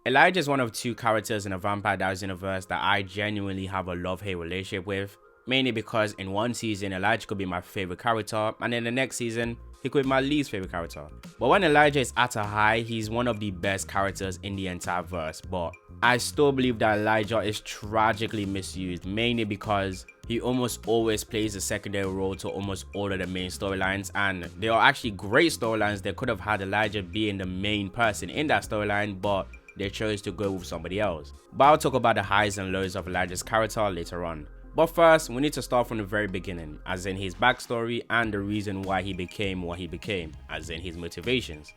Elijah is one of two characters in the Vampire Diaries universe that I genuinely have a love-hate relationship with, mainly because in one season Elijah could be my favorite character, and in the next season he could be my least favorite character. But when Elijah is at a high, he's one of the best characters in the entire verse, but I still believe that Elijah is tragically misused, mainly because he almost always plays a secondary role to almost all of the main storylines, and there are actually great storylines that could have had Elijah being the main person in that storyline, but they chose to go with somebody else. But I'll talk about the highs and lows of Elijah's character later on. But first, we need to start from the very beginning, as in his backstory and the reason why he became what he became, as in his motivations.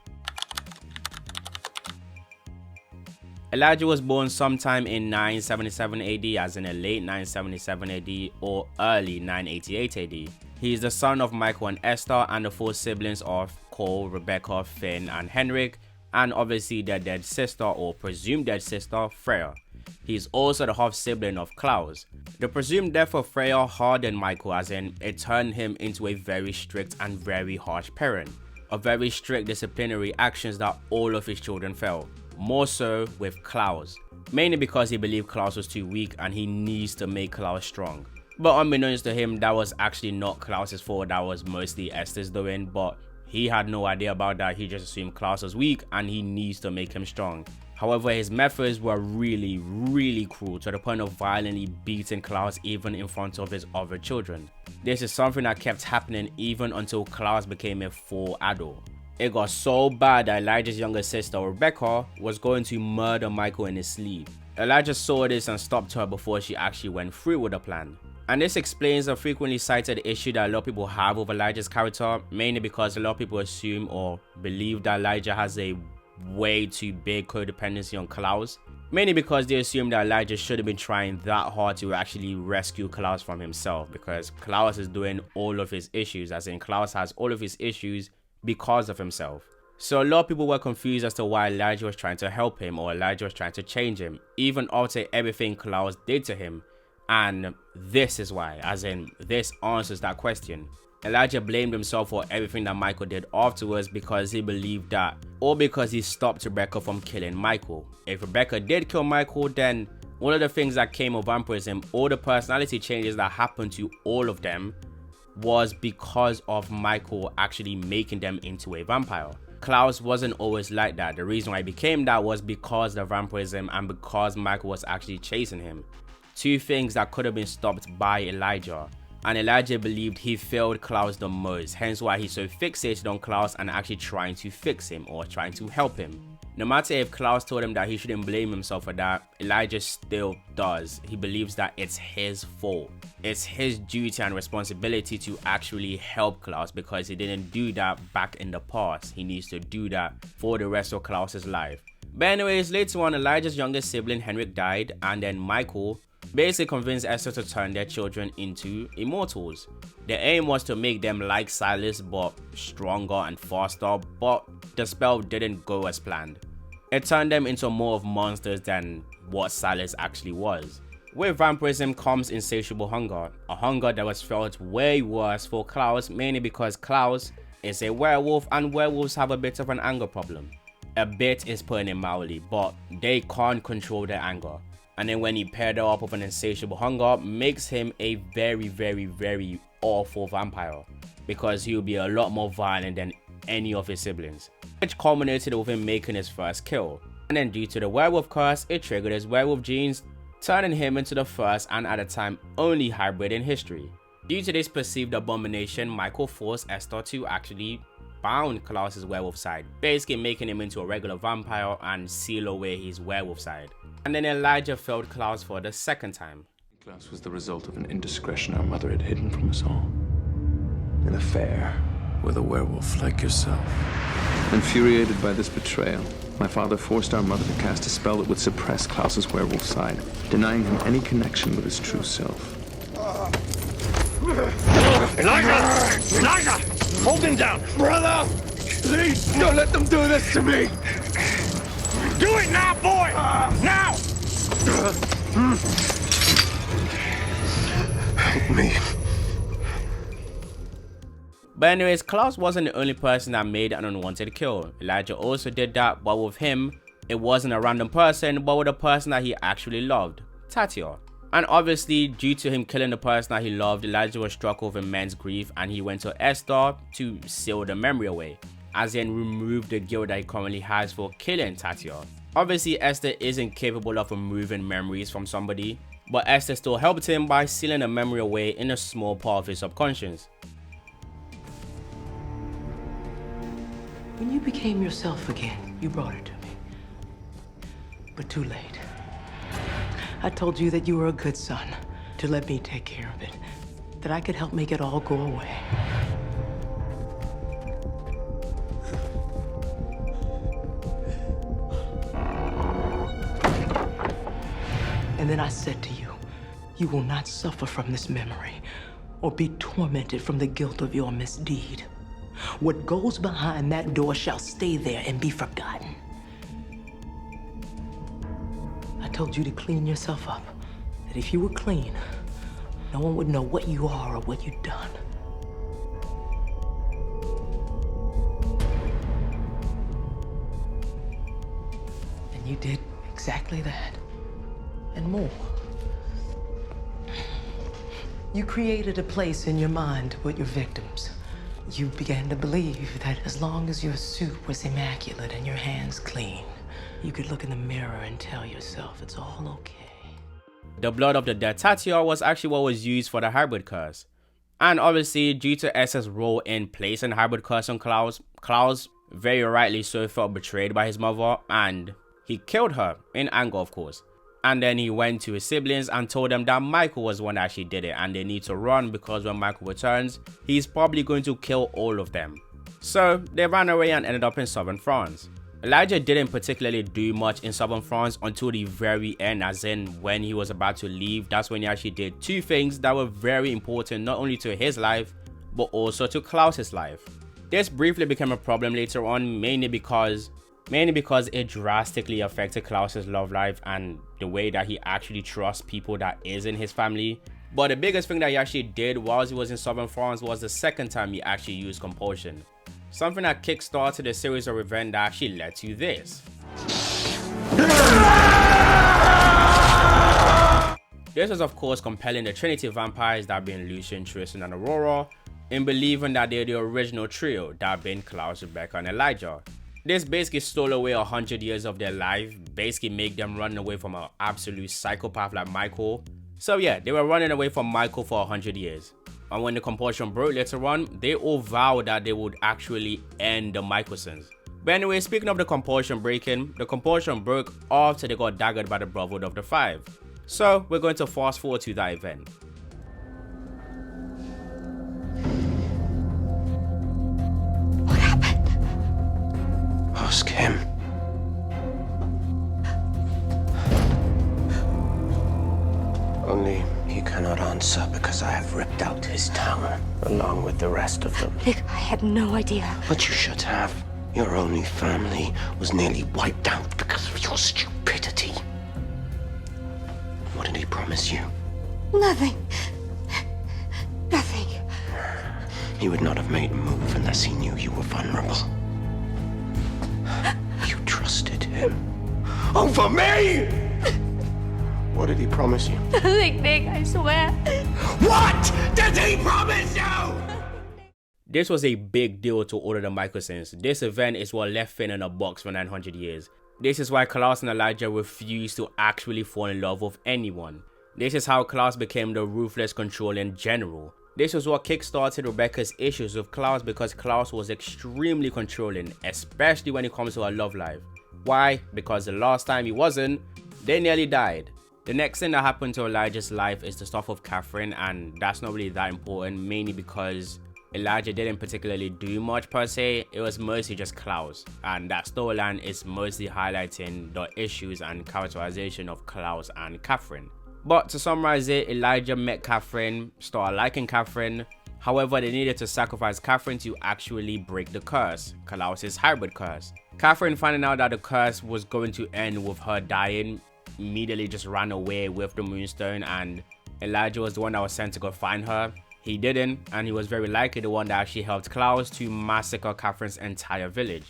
Elijah was born sometime in 977 AD, as in a late 977 AD or early 988 AD. He is the son of Michael and Esther and the four siblings of Kol, Rebekah, Finn, and Henrik, and obviously their dead sister or presumed dead sister, Freya. He is also the half-sibling of Klaus. The presumed death of Freya hardened Michael, as in it turned him into a very strict and very harsh parent. A very strict disciplinary actions that all of his children felt. More so with Klaus, mainly because he believed Klaus was too weak and he needs to make Klaus strong. But unbeknownst to him, that was actually not Klaus's fault, that was mostly Esther's doing, but he had no idea about that. He just assumed Klaus was weak and he needs to make him strong. However, his methods were really cruel, to the point of violently beating Klaus even in front of his other children. This is something that kept happening even until Klaus became a full adult. It got so bad that Elijah's younger sister, Rebekah, was going to murder Michael in his sleep. Elijah saw this and stopped her before she actually went through with the plan. And this explains a frequently cited issue that a lot of people have with Elijah's character, mainly because a lot of people assume or believe that Elijah has a way too big codependency on Klaus, mainly because they assume that Elijah should have been trying that hard to actually rescue Klaus from himself, because Klaus is doing all of his issues, as in Klaus has all of his issues because of himself. So a lot of people were confused as to why Elijah was trying to help him or Elijah was trying to change him, even after everything Klaus did to him. And this is why, as in this answers that question. Elijah blamed himself for everything that Michael did afterwards because he believed that, or because he stopped Rebekah from killing Michael. If Rebekah did kill Michael, then all of the things that came of vampirism, all the personality changes that happened to all of them, was because of Michael actually making them into a vampire. Klaus wasn't always like that. The reason why he became that was because of vampirism and because Michael was actually chasing him. Two things that could have been stopped by Elijah. And Elijah believed he failed Klaus the most, hence why he's so fixated on Klaus and actually trying to fix him or trying to help him. No matter if Klaus told him that he shouldn't blame himself for that, Elijah still does. He believes that it's his fault. It's his duty and responsibility to actually help Klaus because he didn't do that back in the past. He needs to do that for the rest of Klaus's life. But anyways, later on, Elijah's youngest sibling Henrik died, and then Michael basically convinced Esther to turn their children into immortals. The aim was to make them like Silas but stronger and faster, but the spell didn't go as planned. It turned them into more of monsters than what Silas actually was. With vampirism comes insatiable hunger, a hunger that was felt way worse for Klaus, mainly because Klaus is a werewolf and werewolves have a bit of an anger problem. A bit is putting it mildly, but they can't control their anger. And then when he paired it up with an insatiable hunger, makes him a very awful vampire, because he will be a lot more violent than any of his siblings, which culminated with him making his first kill. And then due to the werewolf curse, it triggered his werewolf genes, turning him into the first and at the time only hybrid in history. Due to this perceived abomination, Michael forced Esther to actually bound Klaus's werewolf side, basically making him into a regular vampire and seal away his werewolf side. And then Elijah failed Klaus for the second time. Klaus was the result of an indiscretion our mother had hidden from us all. An affair with a werewolf like yourself. Infuriated by this betrayal, my father forced our mother to cast a spell that would suppress Klaus's werewolf side, denying him any connection with his true self. Elijah! Elijah! Hold him down! Brother! Please, don't let them do this to me! Do it now, boy! Now! Help me. But anyways, Klaus wasn't the only person that made an unwanted kill. Elijah also did that, but with him, It wasn't a random person, but with a person that he actually loved, Tatia. And obviously, due to him killing the person that he loved, Elijah was struck with immense grief and he went to Esther to seal the memory away, as in remove the guilt that he currently has for killing Tatia. Obviously, Esther isn't capable of removing memories from somebody, but Esther still helped him by sealing the memory away in a small part of his subconscious. When you became yourself again, you brought it to me. But too late. I told you that you were a good son, to let me take care of it, that I could help make it all go away. And then I said to you, you will not suffer from this memory or be tormented from the guilt of your misdeed. What goes behind that door shall stay there and be forgotten. I told you to clean yourself up, that if you were clean, no one would know what you are or what you've done. And you did exactly that, and more. You created a place in your mind to put your victims. You began to believe that as long as your suit was immaculate and your hands clean, you could look in the mirror and tell yourself it's all okay. The blood of the dead Tatia was actually what was used for the hybrid curse. And obviously, due to Esther's role in placing the hybrid curse on Klaus, Klaus very rightly so felt betrayed by his mother and he killed her, in anger of course. And then he went to his siblings and told them that Michael was the one that actually did it and they need to run because when Michael returns, he's probably going to kill all of them. So they ran away and ended up in southern France. Elijah didn't particularly do much in southern France until the very end, as in when he was about to leave. That's when he actually did two things that were very important not only to his life but also to Klaus's life. This briefly became a problem later on, mainly because it drastically affected Klaus's love life and the way that he actually trusts people that is in his family. But the biggest thing that he actually did while he was in southern France was the second time he actually used compulsion. Something that kickstarted a series of events that actually led to this. This was of course compelling the Trinity vampires, that being Lucien, Tristan and Aurora, in believing that they're the original trio, that being Klaus, Rebekah and Elijah. This basically stole away 100 years of their life, basically make them run away from an absolute psychopath like Michael. So yeah, they were running away from Michael for 100 years. And when the compulsion broke later on, they all vowed that they would actually end the Mikaelsons. But anyway, speaking of the compulsion breaking, the compulsion broke after they got daggered by the Brotherhood of the Five. So we're going to fast forward to that event. What happened? Ask him. Only he cannot answer because I have ripped out his tongue, along with the rest of them. Nick, I had no idea. But you should have. Your only family was nearly wiped out because of your stupidity. What did he promise you? Nothing. Nothing. He would not have made a move unless he knew you were vulnerable. You trusted him. Over me! What did he promise you? Nothing, Nick, I swear. What did he promise you? This was a big deal to all of the Mikaelsons. This event is what left Finn in a box for 900 years. This is why Klaus and Elijah refused to actually fall in love with anyone. This is how Klaus became the ruthless, controlling general. This was what kickstarted Rebekah's issues with Klaus, because Klaus was extremely controlling, especially when it comes to her love life. Why? Because the last time he wasn't, they nearly died. The next thing that happened to Elijah's life is the stuff of Catherine, and that's not really that important, mainly because Elijah didn't particularly do much per se. It was mostly just Klaus, and that storyline is mostly highlighting the issues and characterization of Klaus and Catherine. But to summarize it, Elijah met Catherine, started liking Catherine. However, they needed to sacrifice Catherine to actually break the curse, Klaus's hybrid curse. Catherine, finding out that the curse was going to end with her dying, immediately just ran away with the moonstone, and Elijah was the one that was sent to go find her. He didn't, and he was very likely the one that actually helped Klaus to massacre Catherine's entire village.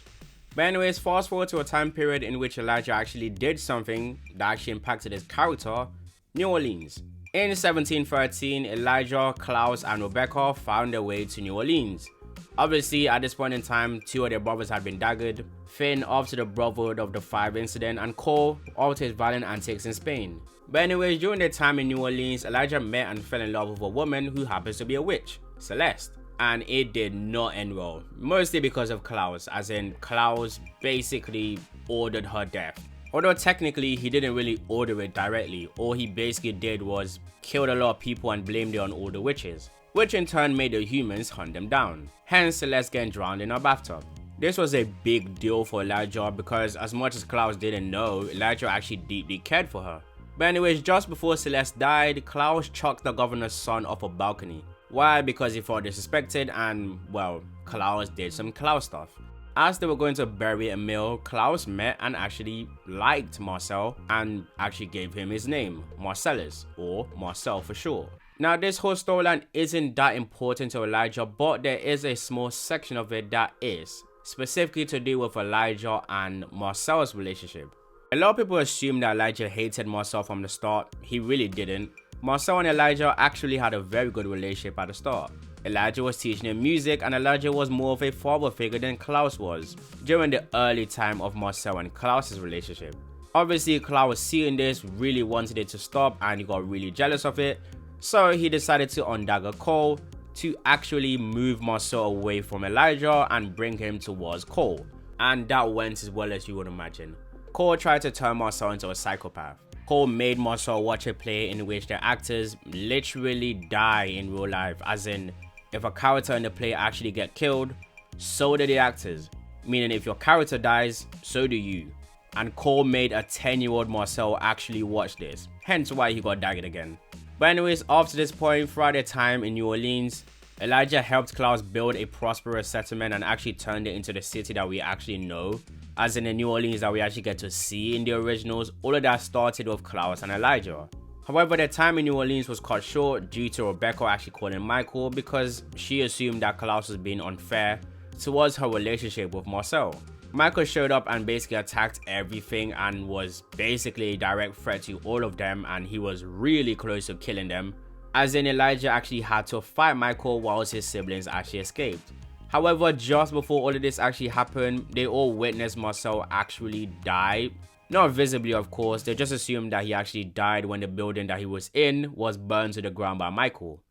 But anyways, fast forward to a time period in which Elijah actually did something that actually impacted his character, New Orleans. In 1713, Elijah, Klaus, and Rebekah found their way to New Orleans. Obviously, at this point in time, 2 of their brothers had been daggered, Finn after the Brotherhood of the Five incident, and Kol after his violent antics in Spain. But anyways, during their time in New Orleans, Elijah met and fell in love with a woman who happens to be a witch, Celeste. And it did not end well, mostly because of Klaus, as in Klaus basically ordered her death. Although technically he didn't really order it directly, all he basically did was killed a lot of people and blamed it on all the witches, which in turn made the humans hunt them down, hence Celeste getting drowned in a bathtub. This was a big deal for Elijah because as much as Klaus didn't know, Elijah actually deeply cared for her. But anyways, just before Celeste died, Klaus chucked the governor's son off a balcony. Why? Because he felt disrespected and, well, Klaus did some Klaus stuff. As they were going to bury Emil, Klaus met and actually liked Marcel and actually gave him his name, Marcellus, or Marcel for short. Now this whole storyline isn't that important to Elijah, but there is a small section of it that is, specifically to do with Elijah and Marcel's relationship. A lot of people assume that Elijah hated Marcel from the start. He really didn't. Marcel and Elijah actually had a very good relationship at the start. Elijah was teaching him music and Elijah was more of a father figure than Klaus was during the early time of Marcel and Klaus's relationship. Obviously, Klaus seeing this really wanted it to stop and he got really jealous of it, so he decided to undagger Kol to actually move Marcel away from Elijah and bring him towards Kol, and that went as well as you would imagine. Kol tried to turn Marcel into a psychopath. Kol made Marcel watch a play in which the actors literally die in real life, as in if a character in the play actually get killed, so do the actors, meaning if your character dies, so do you. And Kol made a 10-year-old Marcel actually watch this, hence why he got daggered again. But anyways, after this point, throughout their time in New Orleans, Elijah helped Klaus build a prosperous settlement and actually turned it into the city that we actually know, as in the New Orleans that we actually get to see in the originals. All of that started with Klaus and Elijah. However, their time in New Orleans was cut short due to Rebekah actually calling Michael because she assumed that Klaus was being unfair towards her relationship with Marcel. Michael showed up and basically attacked everything and was basically a direct threat to all of them, and he was really close to killing them, as in Elijah actually had to fight Michael whilst his siblings actually escaped. However, just before all of this actually happened, they all witnessed Marcel actually die. Not visibly, of course, they just assumed that he actually died when the building that he was in was burned to the ground by Michael.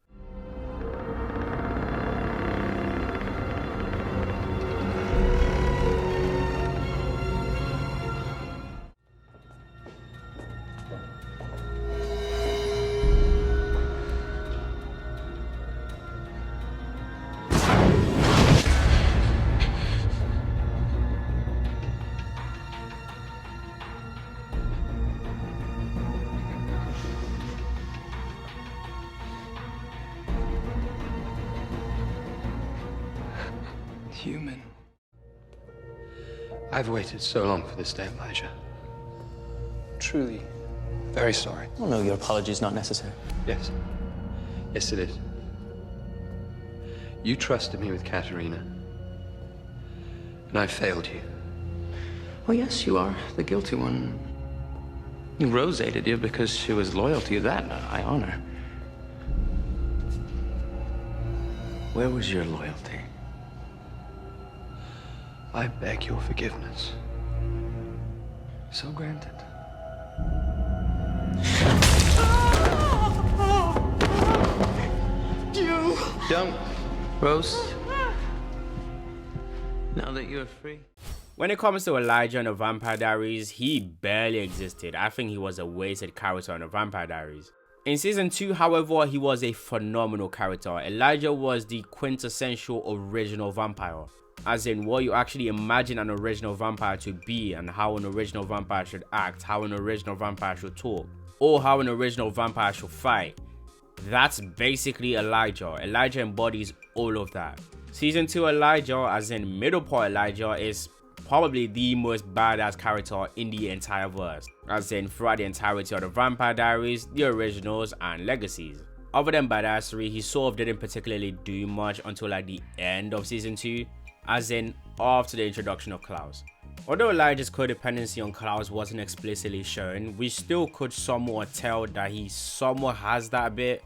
Human. I've waited so long for this day, Elijah. Truly, very sorry. Oh, no, your apology is not necessary. Yes. Yes, it is. You trusted me with Katerina, and I failed you. Well, yes, you are the guilty one. Rose aided you because she was loyal to you. That I honor. Where was your loyalty? I beg your forgiveness. So granted. You! Don't, Rose. Now that you're free. When it comes to Elijah and the Vampire Diaries, he barely existed. I think he was a wasted character in the Vampire Diaries. In season 2, however, he was a phenomenal character. Elijah was the quintessential original vampire, as in what you actually imagine an original vampire to be and how an original vampire should act, how an original vampire should talk, or how an original vampire should fight. That's basically Elijah. Elijah embodies all of that. Season 2 Elijah, as in middle part Elijah, is probably the most badass character in the entire verse, as in throughout the entirety of the Vampire Diaries, the originals, and legacies. Other than badassery, he sort of didn't particularly do much until like the end of season 2, as in after the introduction of Klaus. Although Elijah's codependency on Klaus wasn't explicitly shown, we still could somewhat tell that he somewhat has that bit.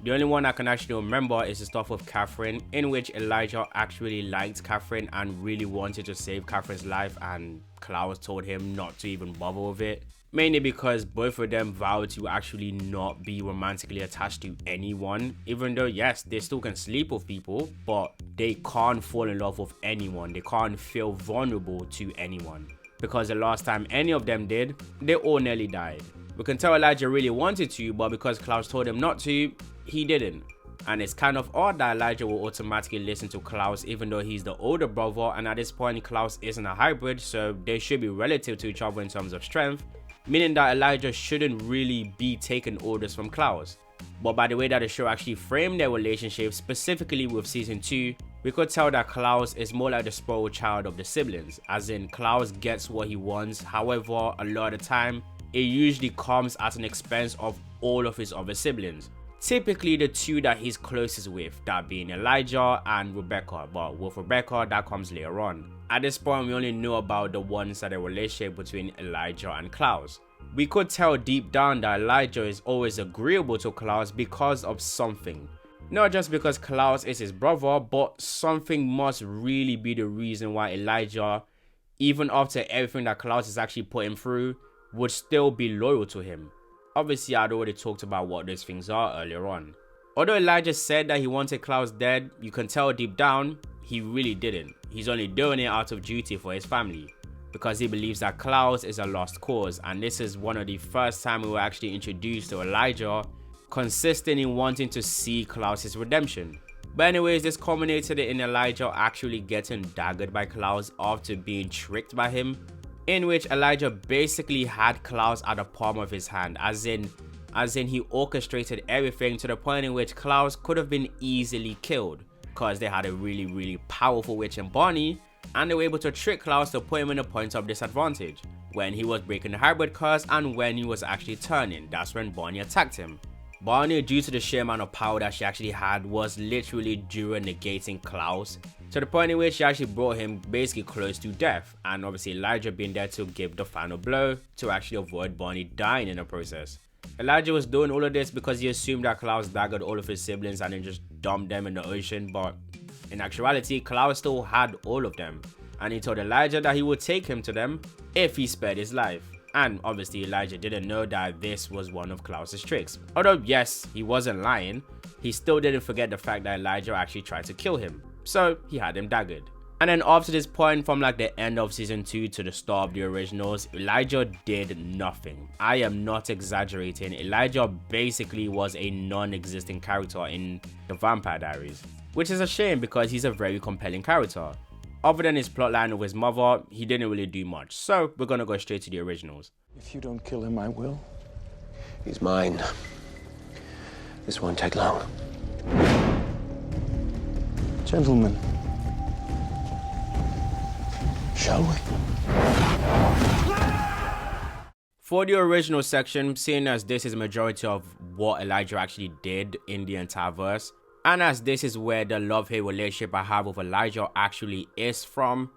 The only one I can actually remember is the stuff with Catherine, in which Elijah actually liked Catherine and really wanted to save Catherine's life, and Klaus told him not to even bother with it. Mainly because both of them vowed to actually not be romantically attached to anyone, even though yes, they still can sleep with people, but they can't fall in love with anyone. They can't feel vulnerable to anyone, because the last time any of them did, they all nearly died. We can tell Elijah really wanted to, but because Klaus told him not to, he didn't. And it's kind of odd that Elijah will automatically listen to Klaus even though he's the older brother, and at this point Klaus isn't a hybrid, so they should be relative to each other in terms of strength, meaning that Elijah shouldn't really be taking orders from Klaus. But by the way that the show actually framed their relationship, specifically with season 2, we could tell that Klaus is more like the spoiled child of the siblings, as in Klaus gets what he wants. However, a lot of the time it usually comes at an expense of all of his other siblings. Typically the two that he's closest with, that being Elijah and Rebekah, but with Rebekah that comes later on. At this point we only know about the one-sided relationship between Elijah and Klaus. We could tell deep down that Elijah is always agreeable to Klaus because of something. Not just because Klaus is his brother, but something must really be the reason why Elijah, even after everything that Klaus is actually put him through, would still be loyal to him. Obviously, I'd already talked about what those things are earlier on. Although Elijah said that he wanted Klaus dead, you can tell deep down, he really didn't. He's only doing it out of duty for his family, because he believes that Klaus is a lost cause, and this is one of the first time we were actually introduced to Elijah consistent in wanting to see Klaus's redemption. But anyways, this culminated in Elijah actually getting daggered by Klaus after being tricked by him, in which Elijah basically had Klaus at the palm of his hand, as in he orchestrated everything to the point in which Klaus could have been easily killed, because they had a really powerful witch in Bonnie, and they were able to trick Klaus to put him in a point of disadvantage when he was breaking the hybrid curse and when he was actually turning. That's when Bonnie attacked him. Bonnie, due to the sheer amount of power that she actually had, was literally during negating Klaus, to the point in which she actually brought him basically close to death, and obviously Elijah being there to give the final blow to actually avoid Bonnie dying in the process. Elijah was doing all of this because he assumed that Klaus daggered all of his siblings and then just dumped them in the ocean, but in actuality Klaus still had all of them, and he told Elijah that he would take him to them if he spared his life. And obviously Elijah didn't know that this was one of Klaus's tricks. Although yes, he wasn't lying, he still didn't forget the fact that Elijah actually tried to kill him, so he had him daggered. And then after this point, from like the end of season 2 to the start of the originals, Elijah did nothing. I am not exaggerating. Elijah basically was a non-existent character in the Vampire Diaries, which is a shame because he's a very compelling character. Other than his plotline with his mother, he didn't really do much, so we're gonna go straight to the originals. If you don't kill him, I will. He's mine. This won't take long. Gentlemen, shall we? For the original section, seeing as this is the majority of what Elijah actually did in the entire verse, and as this is where the love-hate relationship I have with Elijah actually is from,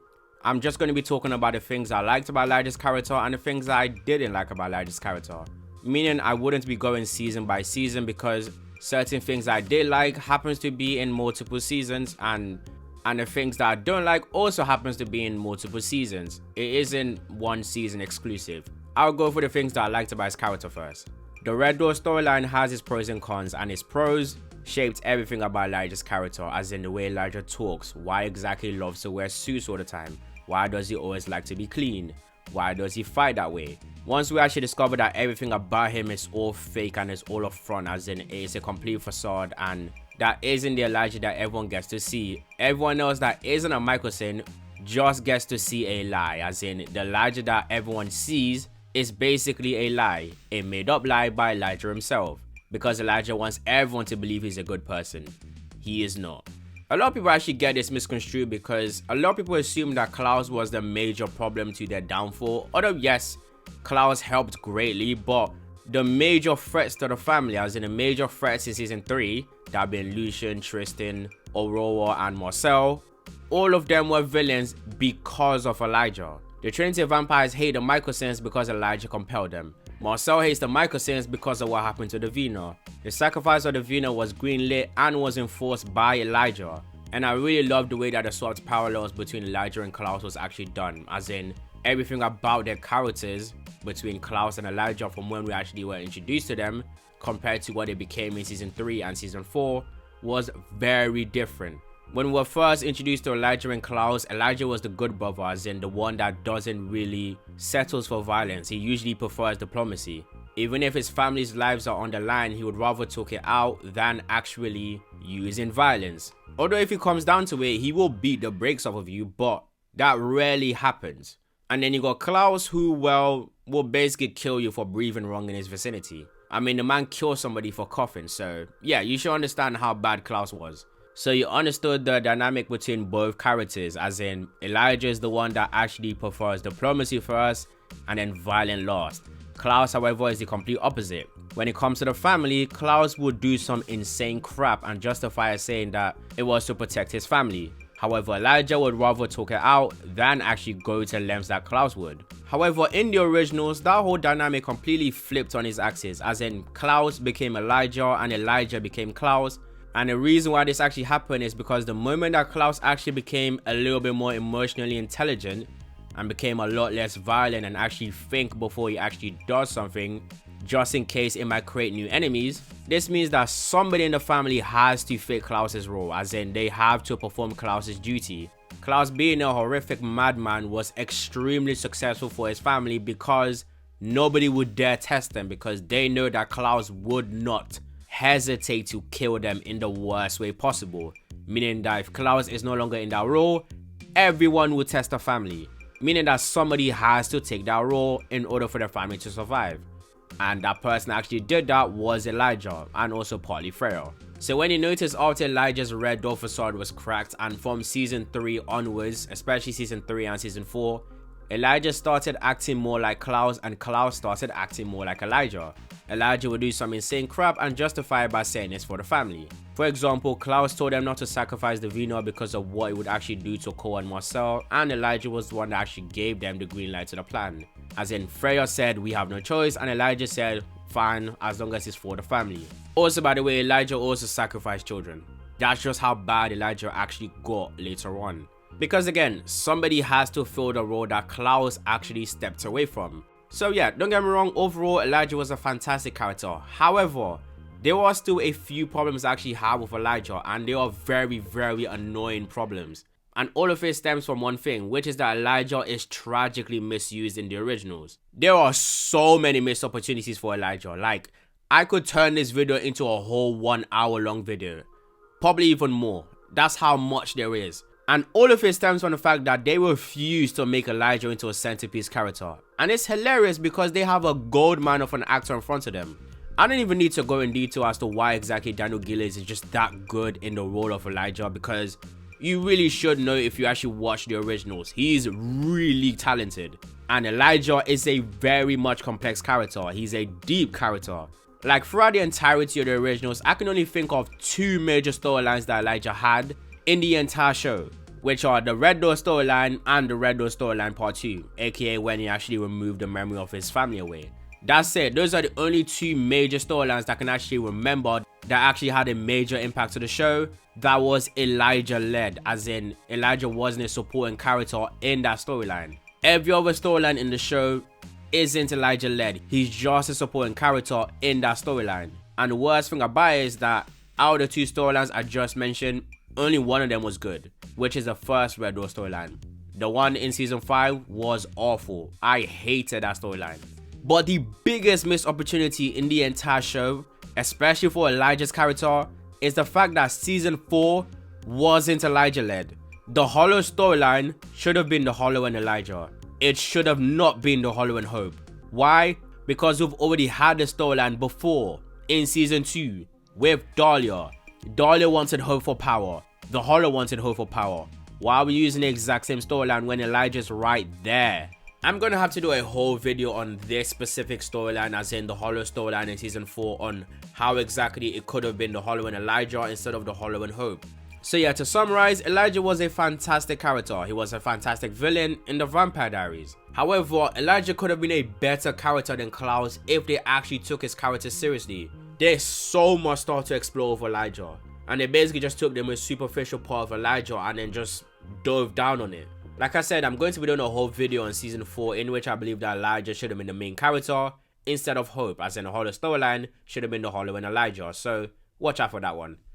I'm just going to be talking about the things I liked about Elijah's character and the things I didn't like about Elijah's character. Meaning I wouldn't be going season by season because certain things I did like happens to be in multiple seasons, and the things that I don't like also happens to be in multiple seasons. It isn't one season exclusive. I'll go for the things that I liked about his character first. The Red Door storyline has its pros and cons, and its pros shaped everything about Elijah's character, as in the way Elijah talks, why exactly he loves to wear suits all the time, why does he always like to be clean, why does he fight that way. Once we actually discover that everything about him is all fake and is all up front, as in it's a complete facade, and that isn't the Elijah that everyone gets to see. Everyone else that isn't a Mikaelson just gets to see a lie, as in the Elijah that everyone sees is basically a lie, a made up lie by Elijah himself, because Elijah wants everyone to believe he's a good person. He is not. A lot of people actually get this misconstrued because a lot of people assume that Klaus was the major problem to their downfall, although yes, Klaus helped greatly, but the major threats to the family, as in the major threats in season 3, that have been Lucian, Tristan, Aurora and Marcel, all of them were villains because of Elijah. The Trinity of Vampires hate the Mikaelsons because Elijah compelled them. Marcel hates the Mikaelsons because of what happened to Davina. The sacrifice of Davina was greenlit and was enforced by Elijah. And I really love the way that the swapped parallels between Elijah and Klaus was actually done, as in everything about their characters between Klaus and Elijah from when we actually were introduced to them compared to what they became in season 3 and season 4 was very different. When we were first introduced to Elijah and Klaus, Elijah was the good brother, as in the one that doesn't really settle for violence. He usually prefers diplomacy. Even if his family's lives are on the line, he would rather talk it out than actually using violence. Although if it comes down to it, he will beat the brakes off of you, but that rarely happens. And then you got Klaus, who, well, will basically kill you for breathing wrong in his vicinity. I mean, the man killed somebody for coughing, so yeah, you should understand how bad Klaus was. So you understood the dynamic between both characters, as in Elijah is the one that actually prefers diplomacy first and then violent last. Klaus, however, is the complete opposite. When it comes to the family, Klaus would do some insane crap and justify it, saying that it was to protect his family. However, Elijah would rather talk it out than actually go to lengths that Klaus would. However, in the originals, that whole dynamic completely flipped on its axis, as in Klaus became Elijah and Elijah became Klaus. And the reason why this actually happened is because the moment that Klaus actually became a little bit more emotionally intelligent and became a lot less violent and actually think before he actually does something, just in case it might create new enemies, this means that somebody in the family has to fit Klaus's role, as in they have to perform Klaus's duty. Klaus, being a horrific madman, was extremely successful for his family because nobody would dare test them, because they know that Klaus would not hesitate to kill them in the worst way possible. Meaning that if Klaus is no longer in that role, everyone would test the family. Meaning that somebody has to take that role in order for the family to survive. And that person actually did that was Elijah, and also partly Freya. So when you notice after Elijah's red door facade was cracked, and from season 3 onwards, especially season 3 and season 4, Elijah started acting more like Klaus and Klaus started acting more like Elijah. Elijah would do some insane crap and justify it by saying it's for the family. For example, Klaus told them not to sacrifice Davina because of what it would actually do to Kol and Marcel, and Elijah was the one that actually gave them the green light to the plan. As in, Freya said we have no choice, and Elijah said fine, as long as it's for the family. Also, by the way, Elijah also sacrificed children. That's just how bad Elijah actually got later on. Because again, somebody has to fill the role that Klaus actually stepped away from. So yeah, don't get me wrong, overall Elijah was a fantastic character. However, there were still a few problems I actually had with Elijah, and they are very, very annoying problems. And all of it stems from one thing, which is that Elijah is tragically misused in the originals. There are so many missed opportunities for Elijah. Like, I could turn this video into a whole 1 hour long video. Probably even more. That's how much there is. And all of it stems from the fact that they refuse to make Elijah into a centerpiece character. And it's hilarious because they have a gold mine of an actor in front of them. I don't even need to go in detail as to why exactly Daniel Gillies is just that good in the role of Elijah, because you really should know if you actually watch the originals. He's really talented. And Elijah is a very much complex character. He's a deep character. Like, throughout the entirety of the originals, I can only think of 2 major storylines that Elijah had in the entire show, which are the Red Door storyline and the Red Door storyline part 2, aka when he actually removed the memory of his family away. That's it. Those are the only 2 major storylines that I can actually remember that actually had a major impact to the show that was Elijah led, as in Elijah wasn't a supporting character in that storyline. Every other storyline in the show isn't Elijah led. He's just a supporting character in that storyline. And the worst thing about it is that out of the 2 storylines I just mentioned, only one of them was good, which is the first Red Door storyline. The one in season 5 was awful. I hated that storyline. But the biggest missed opportunity in the entire show, especially for Elijah's character, is the fact that season 4 wasn't Elijah led. The Hollow storyline should have been the Hollow and Elijah. It should have not been the Hollow and Hope. Why? Because we've already had the storyline before in season 2 with Dahlia. Dahlia wanted Hope for power. The Hollow wanted Hope for power. Why are we using the exact same storyline when Elijah's right there? I'm gonna have to do a whole video on this specific storyline, as in the Hollow storyline in season 4, on how exactly it could have been the Hollow and Elijah instead of the Hollow and Hope. So yeah, to summarize, Elijah was a fantastic character. He was a fantastic villain in the Vampire Diaries. However, Elijah could have been a better character than Klaus if they actually took his character seriously. There's so much stuff to explore with Elijah, and they basically just took the most superficial part of Elijah and then just dove down on it. Like I said, I'm going to be doing a whole video on season 4 in which I believe that Elijah should have been the main character instead of Hope, as in the whole storyline should have been the Hollow and Elijah, so watch out for that one.